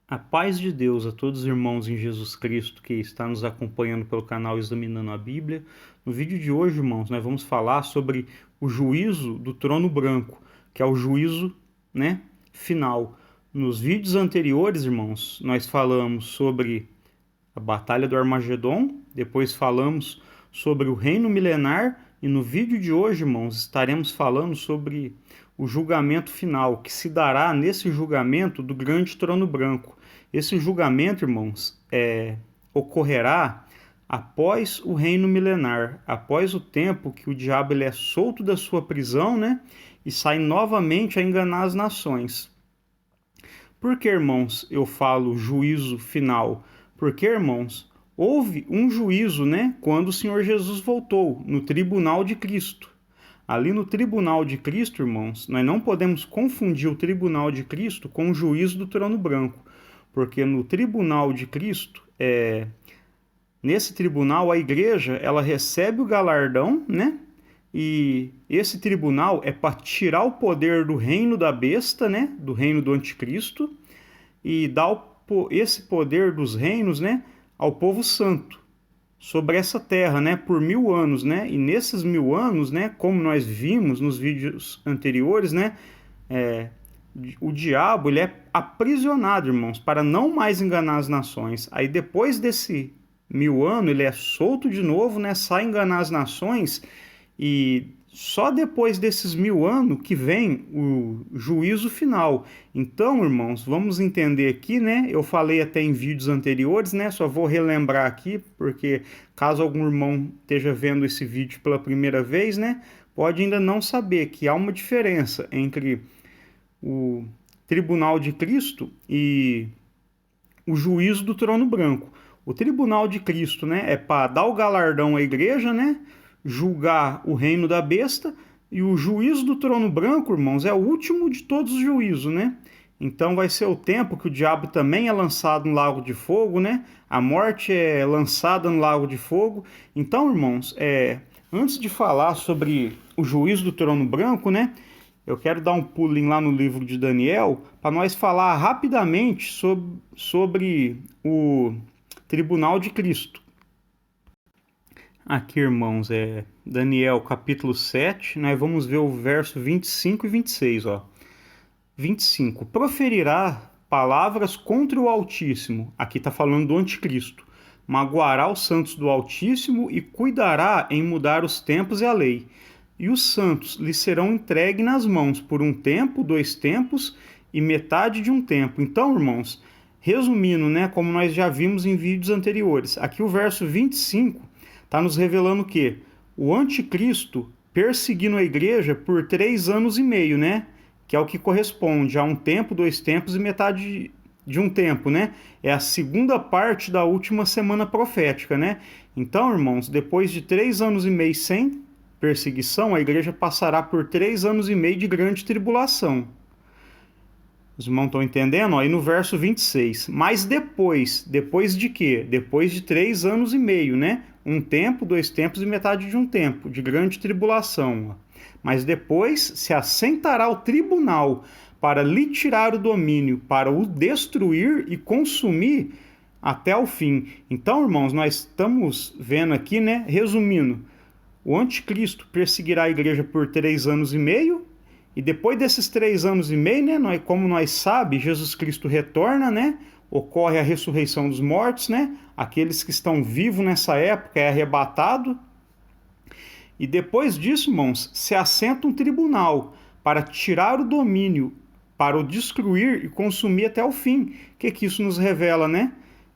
A paz de Deus a todos os irmãos em Jesus Cristo que está nos acompanhando pelo canal Examinando a Bíblia. No vídeo de hoje, irmãos, nós vamos falar sobre o juízo do trono branco, que é o juízo, final. Nos vídeos anteriores, irmãos, nós falamos sobre a Batalha do Armagedon, depois falamos sobre o reino milenar e no vídeo de hoje, irmãos, estaremos falando sobre o julgamento final, que se dará nesse julgamento do grande trono branco. Esse julgamento, irmãos, ocorrerá após o reino milenar, após o tempo que o diabo ele é solto da sua prisão, e sai novamente a enganar as nações. Por que, irmãos, eu falo juízo final? Porque, irmãos, houve um juízo, quando o Senhor Jesus voltou, no tribunal de Cristo. Ali no tribunal de Cristo, irmãos, nós não podemos confundir o tribunal de Cristo com o juízo do trono branco, porque no tribunal de Cristo, nesse tribunal, a igreja, ela recebe o galardão, e esse tribunal é para tirar o poder do reino da besta, do reino do anticristo, e dar esse poder dos reinos, ao povo santo, sobre essa terra, por 1000 anos, E nesses 1000 anos, como nós vimos nos vídeos anteriores, o diabo ele é aprisionado, irmãos, para não mais enganar as nações. Aí depois desse 1000 anos, ele é solto de novo, sai enganar as nações, e só depois desses 1000 anos que vem o juízo final. Então, irmãos, vamos entender aqui, eu falei até em vídeos anteriores, só vou relembrar aqui, porque caso algum irmão esteja vendo esse vídeo pela primeira vez, pode ainda não saber que há uma diferença entre o tribunal de Cristo e o juízo do trono branco. O tribunal de Cristo, é para dar o galardão à igreja, julgar o reino da besta, e o juízo do trono branco, irmãos, é o último de todos os juízos, Então vai ser o tempo que o diabo também é lançado no lago de fogo, A morte é lançada no lago de fogo. Então, irmãos, antes de falar sobre o juízo do trono branco, eu quero dar um pulinho lá no livro de Daniel para nós falar rapidamente sobre o tribunal de Cristo. Aqui, irmãos, Daniel capítulo 7, nós vamos ver o verso 25 e 26, 25. Proferirá palavras contra o Altíssimo, aqui está falando do anticristo, magoará os santos do Altíssimo e cuidará em mudar os tempos e a lei. E os santos lhe serão entregues nas mãos por 1 tempo, 2 tempos e metade de 1 tempo. Então, irmãos, resumindo, como nós já vimos em vídeos anteriores, aqui o verso 25 está nos revelando que o anticristo perseguindo a igreja por 3 anos e meio, que é o que corresponde a 1 tempo, 2 tempos e metade de 1 tempo, É a segunda parte da última semana profética, Então, irmãos, depois de 3 anos e meio sem perseguição, a igreja passará por 3 anos e meio de grande tribulação. Os irmãos estão entendendo? Aí no verso 26. Mas depois de quê? Depois de 3 anos e meio, 1 tempo, 2 tempos e metade de 1 tempo, de grande tribulação. Mas depois se assentará o tribunal para lhe tirar o domínio, para o destruir e consumir até o fim. Então, irmãos, nós estamos vendo aqui, resumindo, o anticristo perseguirá a igreja por 3 anos e meio, e depois desses 3 anos e meio, como nós sabemos, Jesus Cristo retorna, ocorre a ressurreição dos mortos, Aqueles que estão vivos nessa época é arrebatado. E depois disso, irmãos, se assenta um tribunal para tirar o domínio, para o destruir e consumir até o fim. O que isso nos revela,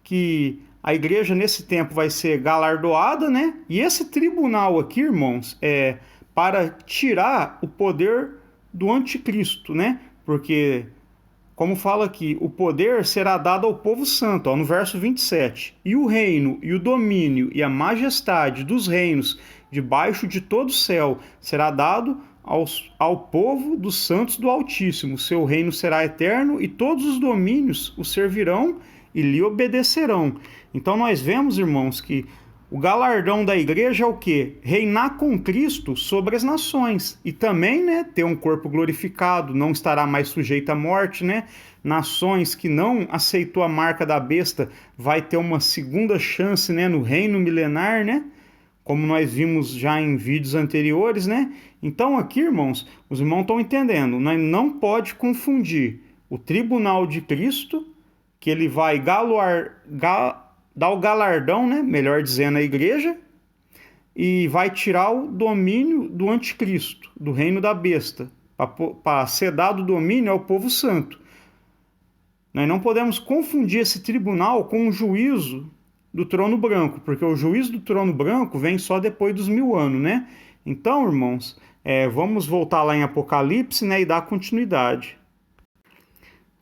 Que a igreja nesse tempo vai ser galardoada, E esse tribunal aqui, irmãos, é para tirar o poder do anticristo, Porque, como fala aqui, o poder será dado ao povo santo, no verso 27. E o reino, e o domínio, e a majestade dos reinos debaixo de todo o céu será dado ao povo dos santos do Altíssimo. Seu reino será eterno, e todos os domínios o servirão e lhe obedecerão. Então nós vemos, irmãos, que o galardão da igreja é o quê? Reinar com Cristo sobre as nações. E também, ter um corpo glorificado, não estará mais sujeito à morte, nações que não aceitou a marca da besta vai ter uma segunda chance, né, no reino milenar, né? Como nós vimos já em vídeos anteriores, né? Então aqui, irmãos, os irmãos estão entendendo, nós não pode confundir o tribunal de Cristo, que ele vai dar o galardão, né? Melhor dizendo, a igreja, e vai tirar o domínio do anticristo, do reino da besta, para ser dado o domínio ao povo santo. Nós não podemos confundir esse tribunal com o juízo do trono branco, porque o juízo do trono branco vem só depois dos 1000 anos, né? Então, irmãos, vamos voltar lá em Apocalipse, né, e dar continuidade.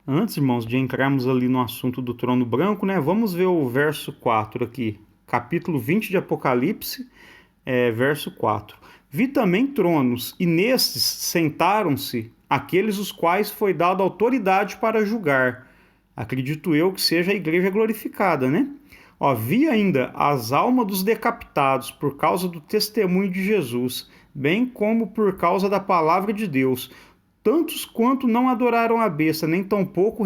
Antes, irmãos, de entrarmos ali no assunto do trono branco, né, vamos ver o verso 4 aqui, capítulo 20 de Apocalipse, verso 4. Vi também tronos, e nestes sentaram-se aqueles os quais foi dada autoridade para julgar. Acredito eu que seja a igreja glorificada, né? Vi ainda as almas dos decapitados por causa do testemunho de Jesus, bem como por causa da palavra de Deus, tantos quanto não adoraram a besta, nem tampouco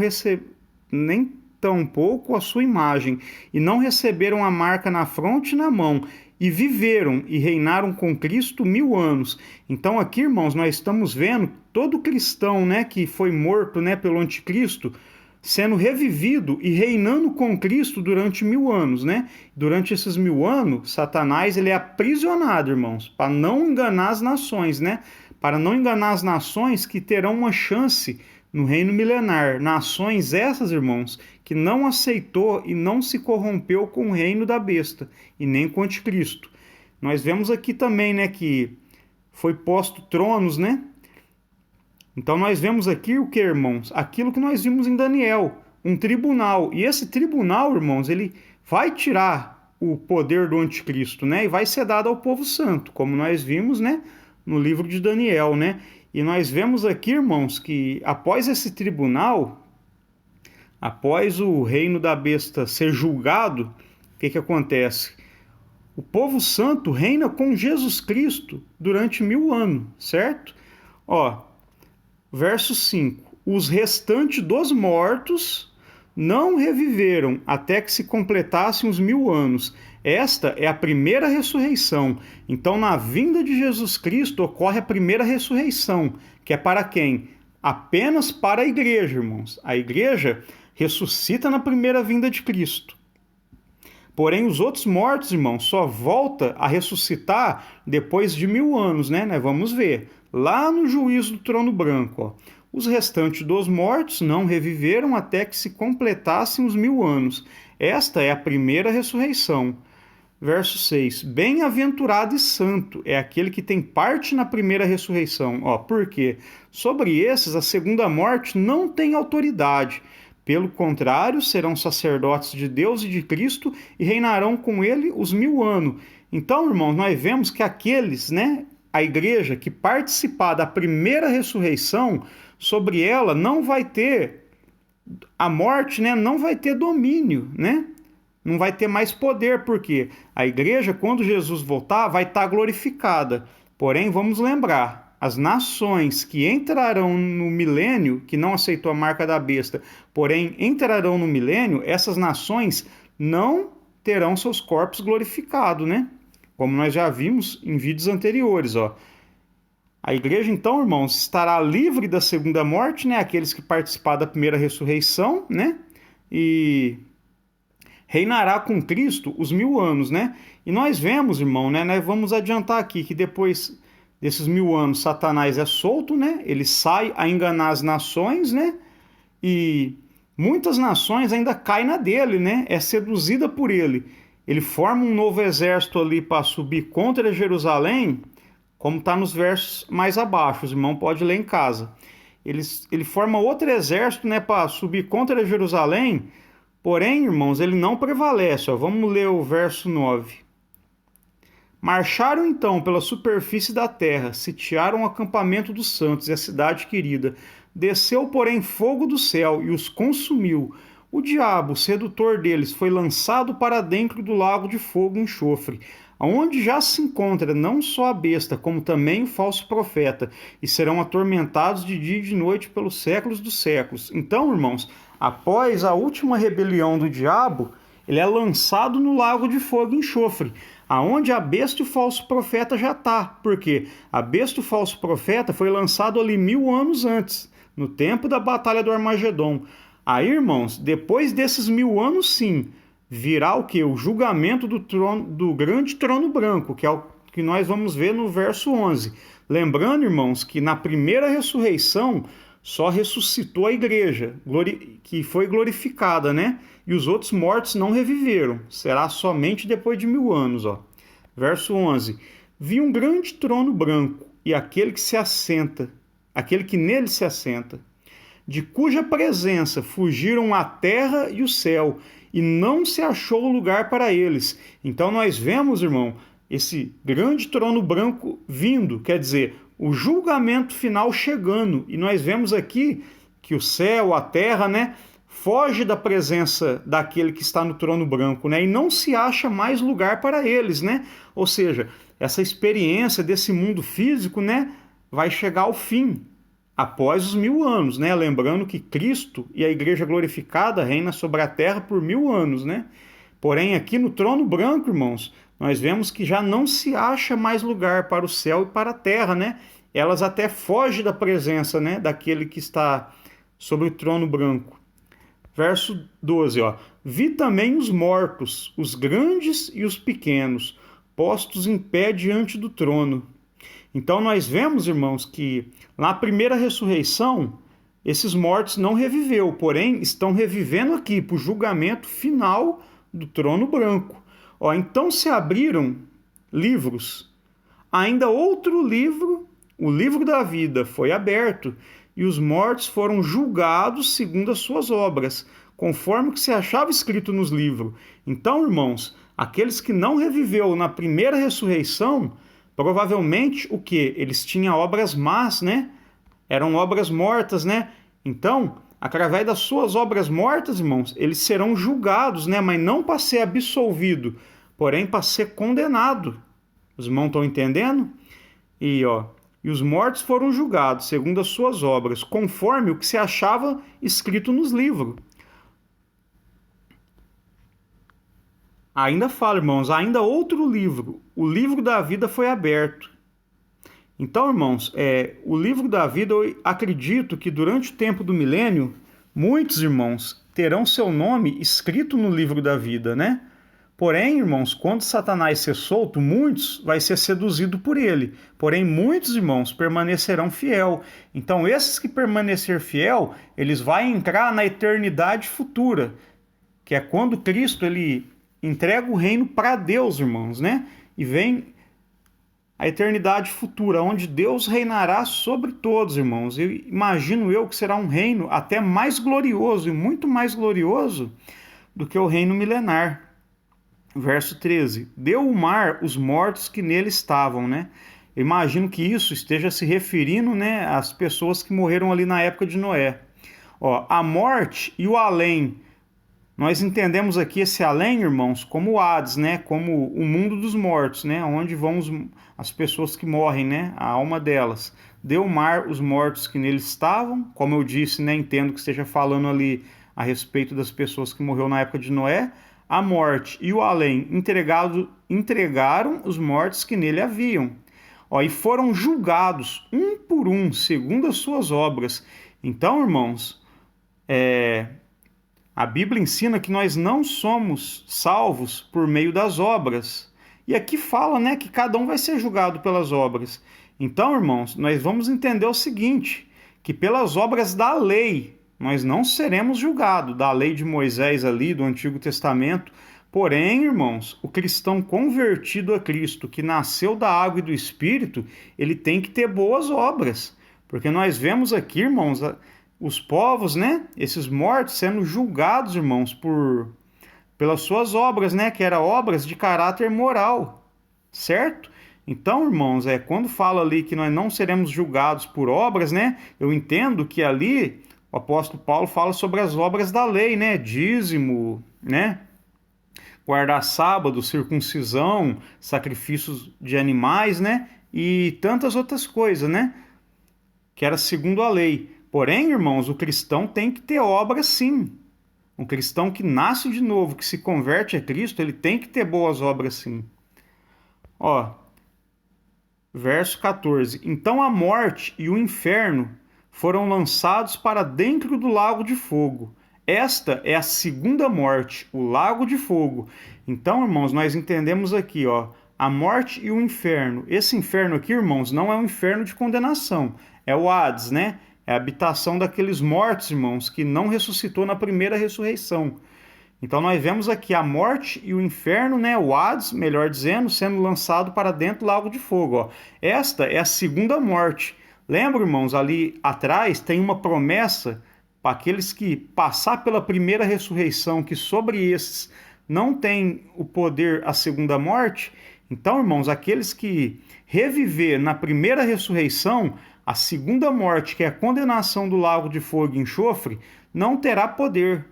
a sua imagem, e não receberam a marca na fronte e na mão, e viveram e reinaram com Cristo 1000 anos. Então aqui, irmãos, nós estamos vendo todo cristão, né, que foi morto, né, pelo anticristo, sendo revivido e reinando com Cristo durante 1000 anos, né? Durante esses 1000 anos, Satanás ele é aprisionado, irmãos, para não enganar as nações, né? Para não enganar as nações que terão uma chance no reino milenar. Nações essas, irmãos, que não aceitou e não se corrompeu com o reino da besta e nem com o anticristo. Nós vemos aqui também, né, que foi posto tronos, né? Então nós vemos aqui o que, irmãos? Aquilo que nós vimos em Daniel, um tribunal. E esse tribunal, irmãos, ele vai tirar o poder do anticristo, né? E vai ser dado ao povo santo, como nós vimos, né, no livro de Daniel, né? E nós vemos aqui, irmãos, que após esse tribunal, após o reino da besta ser julgado, o que acontece? O povo santo reina com Jesus Cristo durante 1000 anos, certo? Verso 5. Os restantes dos mortos não reviveram até que se completassem os 1000 anos. Esta é a primeira ressurreição. Então, na vinda de Jesus Cristo, ocorre a primeira ressurreição, que é para quem? Apenas para a igreja, irmãos. A igreja ressuscita na primeira vinda de Cristo. Porém, os outros mortos, irmãos, só volta a ressuscitar depois de 1000 anos, né? Nós vamos ver. Lá no juízo do trono branco, os restantes dos mortos não reviveram até que se completassem os 1000 anos. Esta é a primeira ressurreição. Verso 6. Bem-aventurado e santo é aquele que tem parte na primeira ressurreição. Por quê? Sobre esses, a segunda morte não tem autoridade. Pelo contrário, serão sacerdotes de Deus e de Cristo e reinarão com ele os 1000 anos. Então, irmãos, nós vemos que aqueles, né, a igreja que participar da primeira ressurreição, sobre ela não vai ter a morte, né? Não vai ter domínio, né? Não vai ter mais poder, porque a igreja, quando Jesus voltar, vai estar glorificada. Porém, vamos lembrar, as nações que entrarão no milênio, que não aceitou a marca da besta, porém entrarão no milênio, essas nações não terão seus corpos glorificados, né? Como nós já vimos em vídeos anteriores, A igreja, então, irmãos, estará livre da segunda morte, né? Aqueles que participaram da primeira ressurreição, né? E reinará com Cristo os 1000 anos, né? E nós vemos, irmão, né? Nós vamos adiantar aqui que depois desses 1000 anos, Satanás é solto, né? Ele sai a enganar as nações, né? E muitas nações ainda caem na dele, né? É seduzida por ele. Ele forma um novo exército ali para subir contra Jerusalém, como está nos versos mais abaixo, os irmãos podem ler em casa. Ele forma outro exército, né, para subir contra Jerusalém, porém, irmãos, ele não prevalece. Vamos ler o verso 9. Marcharam então pela superfície da terra, sitiaram o acampamento dos santos e a cidade querida. Desceu, porém, fogo do céu e os consumiu. O diabo, sedutor deles, foi lançado para dentro do lago de fogo e enxofre, onde já se encontra não só a besta, como também o falso profeta, e serão atormentados de dia e de noite pelos séculos dos séculos. Então, irmãos, após a última rebelião do diabo, ele é lançado no lago de fogo e enxofre, aonde a besta e o falso profeta já está. Porque a besta e o falso profeta foi lançado ali 1000 anos antes, no tempo da Batalha do Armagedon. Aí, irmãos, depois desses 1000 anos, sim, virá o que? O julgamento do grande trono branco, que é o que nós vamos ver no verso 11. Lembrando, irmãos, que na primeira ressurreição só ressuscitou a igreja, que foi glorificada, né? E os outros mortos não reviveram. Será somente depois de 1000 anos, ó. Verso 11. Vi um grande trono branco e aquele que nele se assenta, de cuja presença fugiram a terra e o céu, e não se achou lugar para eles. Então nós vemos, irmão, esse grande trono branco vindo, quer dizer, o julgamento final chegando. E nós vemos aqui que o céu, a terra, né, foge da presença daquele que está no trono branco, né, e não se acha mais lugar para eles, né? Ou seja, essa experiência desse mundo físico, né, vai chegar ao fim após os 1000 anos, né? Lembrando que Cristo e a igreja glorificada reina sobre a terra por 1000 anos, né? Porém, aqui no trono branco, irmãos, nós vemos que já não se acha mais lugar para o céu e para a terra, né? Elas até fogem da presença, né, daquele que está sobre o trono branco. Verso 12, ó. Vi também os mortos, os grandes e os pequenos, postos em pé diante do trono. Então nós vemos, irmãos, que na primeira ressurreição, esses mortos não reviveu, porém estão revivendo aqui para o julgamento final do trono branco. Ó, então se abriram livros. Ainda outro livro, o livro da vida, foi aberto, e os mortos foram julgados segundo as suas obras, conforme o que se achava escrito nos livros. Então, irmãos, aqueles que não reviveu na primeira ressurreição, provavelmente o que? Eles tinham obras más, né? Eram obras mortas, né? Então, através das suas obras mortas, irmãos, eles serão julgados, né? Mas não para ser absolvido, porém para ser condenado. Os irmãos estão entendendo? E os mortos foram julgados segundo as suas obras, conforme o que se achava escrito nos livros. Ainda fala, irmãos, ainda outro livro, o livro da vida foi aberto. Então, irmãos, o livro da vida, eu acredito que durante o tempo do milênio, muitos irmãos terão seu nome escrito no livro da vida, né? Porém, irmãos, quando Satanás ser solto, muitos vai ser seduzido por ele. Porém, muitos irmãos permanecerão fiel. Então, esses que permanecer fiel, eles vão entrar na eternidade futura, que é quando Cristo ele entrega o reino para Deus, irmãos, né? E vem a eternidade futura, onde Deus reinará sobre todos, irmãos. Eu imagino que será um reino até mais glorioso e muito mais glorioso do que o reino milenar. Verso 13. Deu o mar os mortos que nele estavam, né? Eu imagino que isso esteja se referindo, né, às pessoas que morreram ali na época de Noé. A morte e o além. Nós entendemos aqui esse além, irmãos, como o Hades, né? Como o mundo dos mortos, né? Onde vão as pessoas que morrem, né? A alma delas. Deu o mar os mortos que nele estavam. Como eu disse, né? Entendo que esteja falando ali a respeito das pessoas que morreram na época de Noé. A morte e o além entregaram os mortos que nele haviam. E foram julgados, um por um, segundo as suas obras. Então, irmãos, a Bíblia ensina que nós não somos salvos por meio das obras. E aqui fala, né, que cada um vai ser julgado pelas obras. Então, irmãos, nós vamos entender o seguinte, que pelas obras da lei, nós não seremos julgados, da lei de Moisés ali, do Antigo Testamento. Porém, irmãos, o cristão convertido a Cristo, que nasceu da água e do Espírito, ele tem que ter boas obras. Porque nós vemos aqui, irmãos, os povos, né, esses mortos sendo julgados, irmãos, pelas suas obras, né, que eram obras de caráter moral, certo? Então, irmãos, quando fala ali que nós não seremos julgados por obras, né, eu entendo que ali o apóstolo Paulo fala sobre as obras da lei, né, dízimo, né, guardar sábado, circuncisão, sacrifícios de animais, né? E tantas outras coisas, né? Que era segundo a lei. Porém, irmãos, o cristão tem que ter obra sim. Um cristão que nasce de novo, que se converte a Cristo, ele tem que ter boas obras sim. Ó, verso 14. Então a morte e o inferno foram lançados para dentro do lago de fogo. Esta é a segunda morte, o lago de fogo. Então, irmãos, nós entendemos aqui, ó, a morte e o inferno. Esse inferno aqui, irmãos, não é um inferno de condenação, é o Hades, né? É a habitação daqueles mortos, irmãos, que não ressuscitou na primeira ressurreição. Então nós vemos aqui a morte e o inferno, né, o Hades, melhor dizendo, sendo lançado para dentro do lago de fogo. Ó. Esta é a segunda morte. Lembra, irmãos, ali atrás tem uma promessa para aqueles que passar pela primeira ressurreição, que sobre esses não tem o poder a segunda morte. Então, irmãos, aqueles que reviver na primeira ressurreição, a segunda morte, que é a condenação do lago de fogo e enxofre, não terá poder.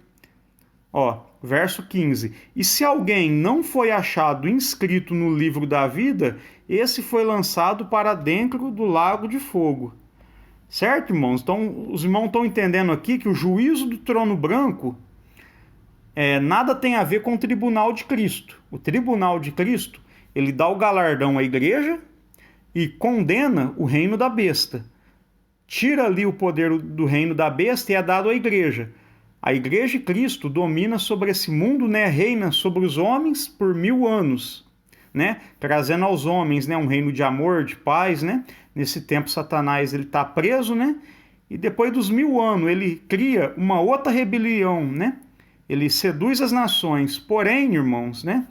Ó, verso 15. E se alguém não foi achado inscrito no livro da vida, esse foi lançado para dentro do lago de fogo. Certo, irmãos? Então, os irmãos estão entendendo aqui que o juízo do trono branco nada tem a ver com o tribunal de Cristo. O tribunal de Cristo, ele dá o galardão à igreja e condena o reino da besta. Tira ali o poder do reino da besta e é dado à igreja. A igreja de Cristo domina sobre esse mundo, né? Reina sobre os homens por 1000 anos, né? Trazendo aos homens, né, um reino de amor, de paz, né? Nesse tempo Satanás ele está preso, né? E depois dos 1000 anos ele cria uma outra rebelião, né? Ele seduz as nações. Porém, irmãos, né?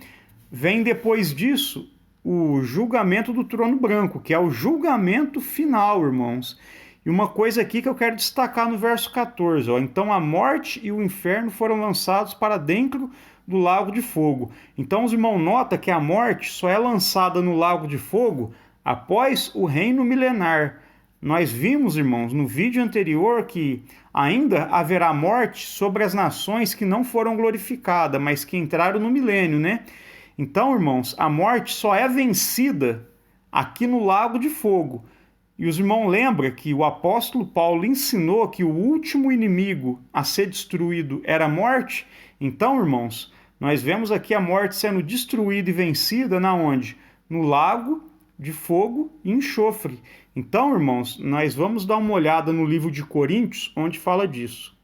Vem depois disso o julgamento do trono branco, que é o julgamento final, irmãos. E uma coisa aqui que eu quero destacar no verso 14, ó. Então a morte e o inferno foram lançados para dentro do lago de fogo. Então os irmãos notam que a morte só é lançada no lago de fogo após o reino milenar. Nós vimos, irmãos, no vídeo anterior que ainda haverá morte sobre as nações que não foram glorificadas, mas que entraram no milênio, né? Então, irmãos, a morte só é vencida aqui no lago de fogo. E os irmãos lembram que o apóstolo Paulo ensinou que o último inimigo a ser destruído era a morte? Então, irmãos, nós vemos aqui a morte sendo destruída e vencida na onde? No lago de fogo e enxofre. Então, irmãos, nós vamos dar uma olhada no livro de Coríntios, onde fala disso.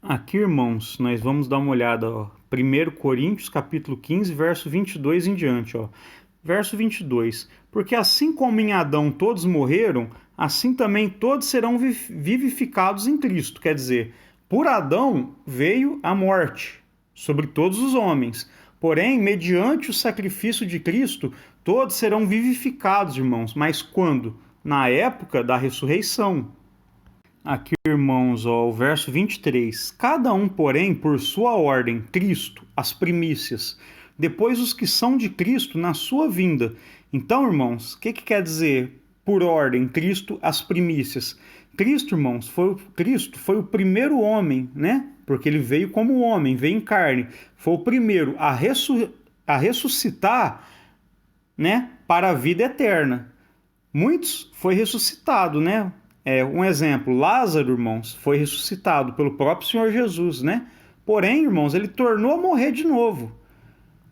Aqui, irmãos, nós vamos dar uma olhada, ó, 1 Coríntios, capítulo 15, verso 22 em diante, ó. Verso 22. Porque assim como em Adão todos morreram, assim também todos serão vivificados em Cristo. Quer dizer, por Adão veio a morte sobre todos os homens. Porém, mediante o sacrifício de Cristo, todos serão vivificados, irmãos. Mas quando? Na época da ressurreição. Aqui, irmãos, ó, o verso 23. Cada um, porém, por sua ordem, Cristo, as primícias. Depois os que são de Cristo na sua vinda. Então, irmãos, o que quer dizer por ordem, Cristo, as primícias? Cristo, irmãos, Cristo foi o primeiro homem, né? Porque ele veio como homem, veio em carne. Foi o primeiro a ressuscitar, né? Para a vida eterna. Muitos foi ressuscitado, né? Um exemplo, Lázaro, irmãos, foi ressuscitado pelo próprio Senhor Jesus, né? Porém, irmãos, ele tornou a morrer de novo.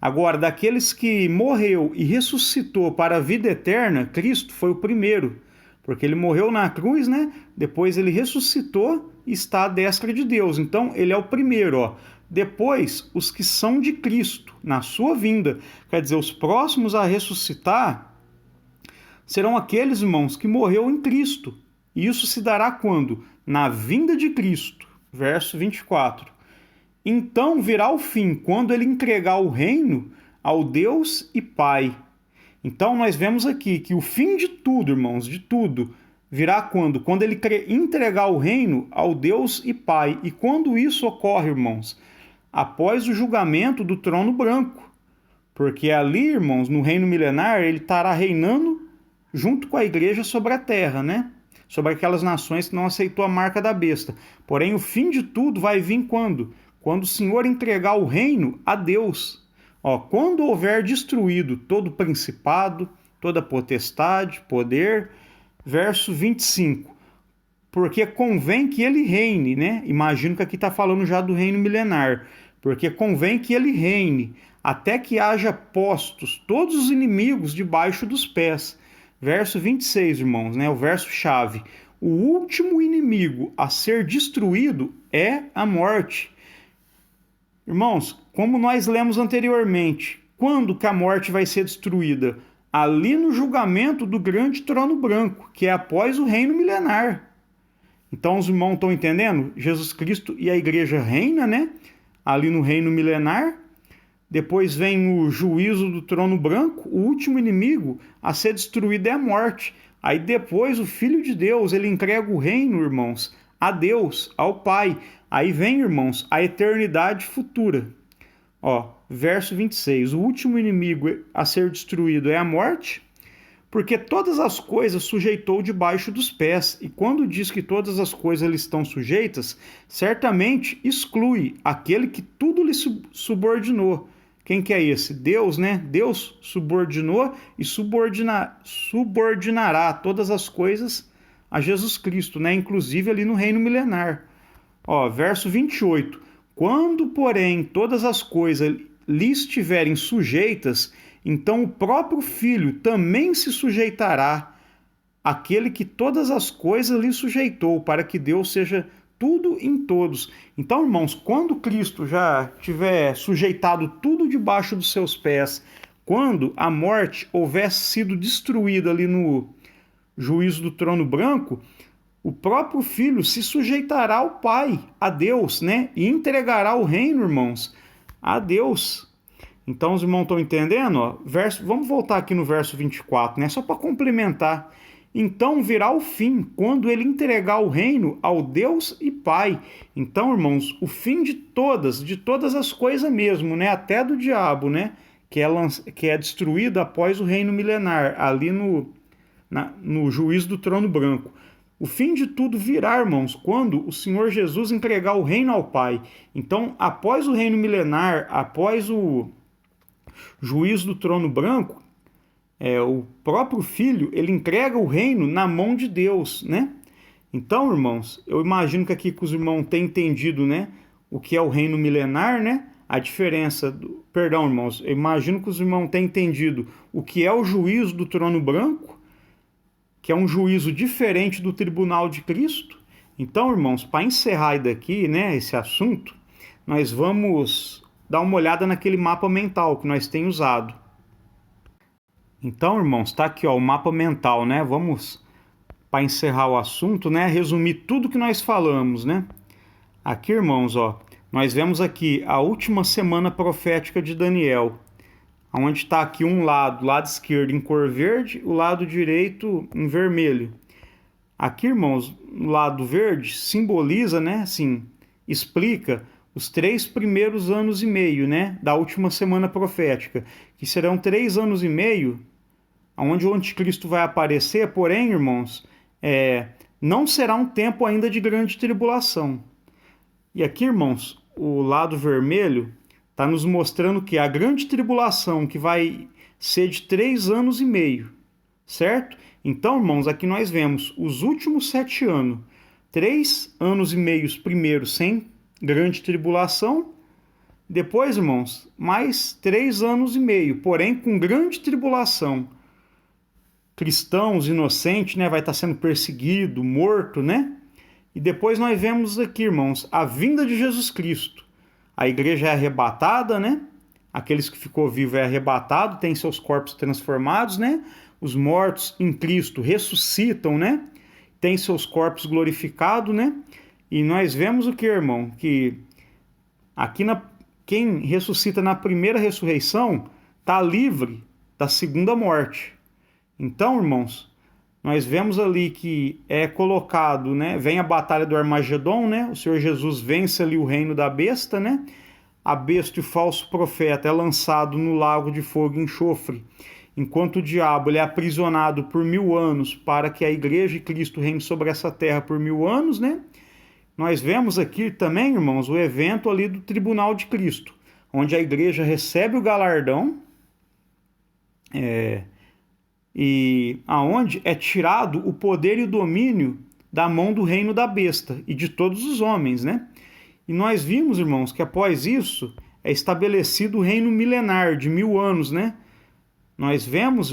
Agora, daqueles que morreu e ressuscitou para a vida eterna, Cristo foi o primeiro, porque ele morreu na cruz, né? Depois ele ressuscitou e está à destra de Deus. Então, ele é o primeiro, ó. Depois, os que são de Cristo, na sua vinda, quer dizer, os próximos a ressuscitar, serão aqueles, irmãos, que morreu em Cristo. E isso se dará quando? Na vinda de Cristo. Verso 24. Então virá o fim, quando ele entregar o reino ao Deus e Pai. Então nós vemos aqui que o fim de tudo, irmãos, de tudo, virá quando? Quando ele entregar o reino ao Deus e Pai. E quando isso ocorre, irmãos? Após o julgamento do trono branco. Porque ali, irmãos, no reino milenar, ele estará reinando junto com a igreja sobre a terra, né? Sobre aquelas nações que não aceitou a marca da besta. Porém, o fim de tudo vai vir quando? quando o Senhor entregar o reino a Deus. Ó, quando houver destruído todo principado, toda potestade, poder, verso 25. Porque convém que ele reine, né? Imagino que aqui está falando já do reino milenar. Porque convém que ele reine, até que haja postos todos os inimigos debaixo dos pés. Verso 26, irmãos, né? O verso-chave. O último inimigo a ser destruído é a morte. Irmãos, como nós lemos anteriormente, quando que a morte vai ser destruída? Ali no julgamento do grande trono branco, que é após o reino milenar. Então os irmãos estão entendendo? Jesus Cristo e a igreja reina, né? Ali no reino milenar. Depois vem o juízo do trono branco, o último inimigo a ser destruído é a morte. Aí depois o Filho de Deus, ele entrega o reino, irmãos, a Deus, ao Pai. Aí vem, irmãos, a eternidade futura. Ó, verso 26. O último inimigo a ser destruído é a morte, porque todas as coisas sujeitou debaixo dos pés. E quando diz que todas as coisas lhe estão sujeitas, certamente exclui aquele que tudo lhe subordinou. Quem que é esse? Deus, né? Deus subordinou e subordinará todas as coisas a Jesus Cristo, né? Inclusive ali no reino milenar. Ó, verso 28. Quando, porém, todas as coisas lhe estiverem sujeitas, então o próprio Filho também se sujeitará àquele que todas as coisas lhe sujeitou, para que Deus seja tudo em todos. Então, irmãos, quando Cristo já tiver sujeitado tudo debaixo dos seus pés, quando a morte houver sido destruída ali no juízo do trono branco, o próprio Filho se sujeitará ao Pai, a Deus, né? E entregará o reino, irmãos, a Deus. Então, os irmãos estão entendendo? Ó? Vamos voltar aqui no verso 24, né? Só para complementar. Então virá o fim, quando ele entregar o reino ao Deus e Pai. Então, irmãos, o fim de todas as coisas mesmo, né? Até do diabo, né? Que é destruído após o reino milenar, ali no juízo do trono branco. O fim de tudo virá, irmãos, quando o Senhor Jesus entregar o reino ao Pai. Então, após o reino milenar, após o juízo do trono branco, o próprio Filho, ele entrega o reino na mão de Deus, né? Então, irmãos, eu imagino que aqui que os irmãos têm entendido, né? O que é o reino milenar, né? A diferença Perdão, irmãos, eu imagino que os irmãos têm entendido o que é o juízo do trono branco, que é um juízo diferente do tribunal de Cristo. Então, irmãos, para encerrar daqui, né, esse assunto, nós vamos dar uma olhada naquele mapa mental que nós temos usado. Então, irmãos, está aqui ó, o mapa mental, né? Vamos, para encerrar o assunto, né, resumir tudo que nós falamos, né? Aqui, irmãos, ó, nós vemos aqui a última semana profética de Daniel, onde está aqui um lado esquerdo em cor verde, o lado direito em vermelho. Aqui, irmãos, no lado verde simboliza, né, assim, explica os 3 primeiros anos e meio, né, da última semana profética, que serão 3 anos e meio, onde o anticristo vai aparecer, porém, irmãos, não será um tempo ainda de grande tribulação. E aqui, irmãos, o lado vermelho está nos mostrando que a grande tribulação, que vai ser de 3 anos e meio, certo? Então, irmãos, aqui nós vemos os últimos 7 anos, 3 anos e meio primeiros sem grande tribulação, depois, irmãos, mais 3 anos e meio, porém com grande tribulação. Cristãos inocentes, né, vai estar sendo perseguido, morto, né? E depois nós vemos aqui, irmãos, a vinda de Jesus Cristo. A igreja é arrebatada, né? Aqueles que ficou vivo é arrebatado, tem seus corpos transformados, né? Os mortos em Cristo ressuscitam, né? Tem seus corpos glorificados, né? E nós vemos o que, irmão? Que aqui quem ressuscita na primeira ressurreição está livre da segunda morte. Então, irmãos, nós vemos ali que é colocado, né? Vem a batalha do Armagedon, né? O Senhor Jesus vence ali o reino da besta, né? A besta e o falso profeta é lançado no lago de fogo e enxofre, enquanto o diabo ele é aprisionado por 1000 anos para que a igreja e Cristo reine sobre essa terra por 1000 anos, né? nós vemos aqui também, irmãos, o evento ali do Tribunal de Cristo, onde a igreja recebe o galardão, e aonde é tirado o poder e o domínio da mão do reino da besta e de todos os homens, né? E nós vimos, irmãos, que após isso é estabelecido o reino milenar de 1000 anos, né? Nós vimos,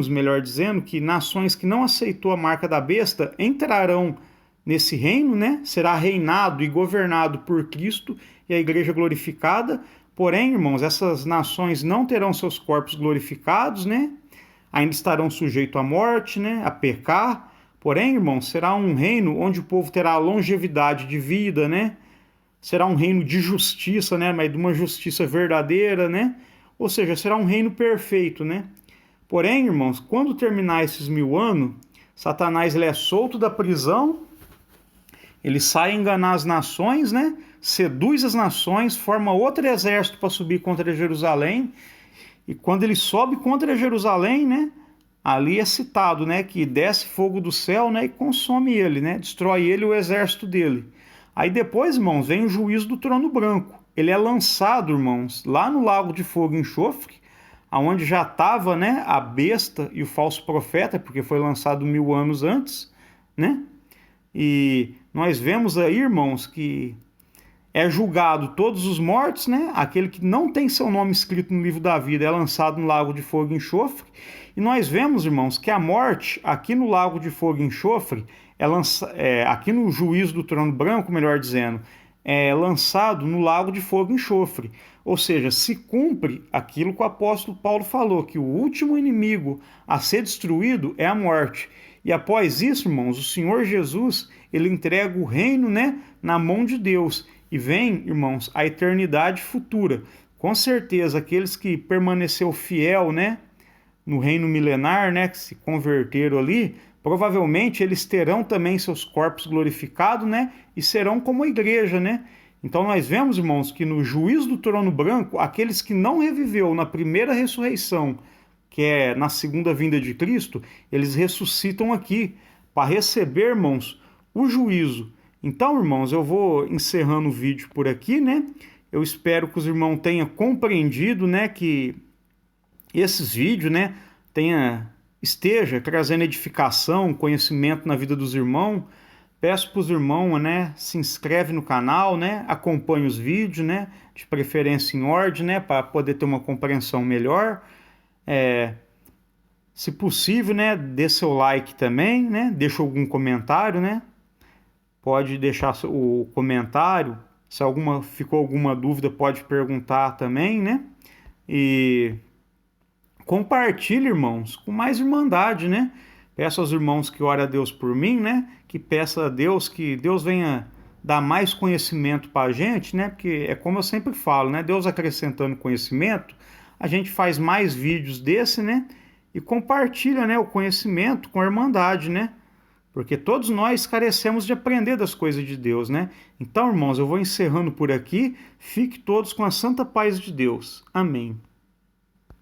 melhor dizendo, que nações que não aceitou a marca da besta entrarão nesse reino, né? Será reinado e governado por Cristo e a igreja glorificada. Porém, irmãos, essas nações não terão seus corpos glorificados, né? Ainda estarão sujeitos à morte, né? A pecar. Porém, irmãos, será um reino onde o povo terá longevidade de vida, né? Será um reino de justiça, né? Mas de uma justiça verdadeira, né? Ou seja, será um reino perfeito, né? Porém, irmãos, quando terminar esses 1000 anos, Satanás ele é solto da prisão, ele sai a enganar as nações, né? Seduz as nações, forma outro exército para subir contra Jerusalém. E quando ele sobe contra Jerusalém, né? Ali é citado, né? Que desce fogo do céu, né? E consome ele, né? Destrói ele e o exército dele. Aí depois, irmãos, vem o juízo do trono branco. Ele é lançado, irmãos, lá no lago de fogo e enxofre, aonde já estava, né? A besta e o falso profeta, porque foi lançado 1000 anos antes, né? E nós vemos aí, irmãos, que é julgado todos os mortos, né? Aquele que não tem seu nome escrito no livro da vida é lançado no lago de fogo e enxofre. E nós vemos, irmãos, que a morte, aqui no lago de fogo e enxofre, aqui no juízo do trono branco, melhor dizendo, é lançado no lago de fogo e enxofre. Ou seja, se cumpre aquilo que o apóstolo Paulo falou, que o último inimigo a ser destruído é a morte. E após isso, irmãos, o Senhor Jesus, ele entrega o reino, né, na mão de Deus. E vem, irmãos, a eternidade futura. Com certeza, aqueles que permaneceram fiel, né, no reino milenar, né, que se converteram ali, provavelmente eles terão também seus corpos glorificados, né, e serão como a igreja, né. Então nós vemos, irmãos, que no juízo do trono branco, aqueles que não reviveu na primeira ressurreição, que é na segunda vinda de Cristo, eles ressuscitam aqui para receber, irmãos, o juízo. Então, irmãos, eu vou encerrando o vídeo por aqui, né? Eu espero que os irmãos tenham compreendido, né, que esses vídeos, né, esteja trazendo edificação, conhecimento na vida dos irmãos. Peço para os irmãos, né, se inscreve no canal, né, acompanhe os vídeos, né, de preferência em ordem, né, para poder ter uma compreensão melhor. Se possível, né, dê seu like também, né, deixa algum comentário, né, pode deixar o comentário, se ficou alguma dúvida pode perguntar também, né, e compartilhe, irmãos, com mais irmandade, né, peço aos irmãos que orem a Deus por mim, né, que peça a Deus que Deus venha dar mais conhecimento para a gente, né, porque é como eu sempre falo, né, Deus acrescentando conhecimento, a gente faz mais vídeos desse, né, e compartilha, né, o conhecimento com a irmandade, né, porque todos nós carecemos de aprender das coisas de Deus, né. Então, irmãos, eu vou encerrando por aqui, fique todos com a santa paz de Deus. Amém.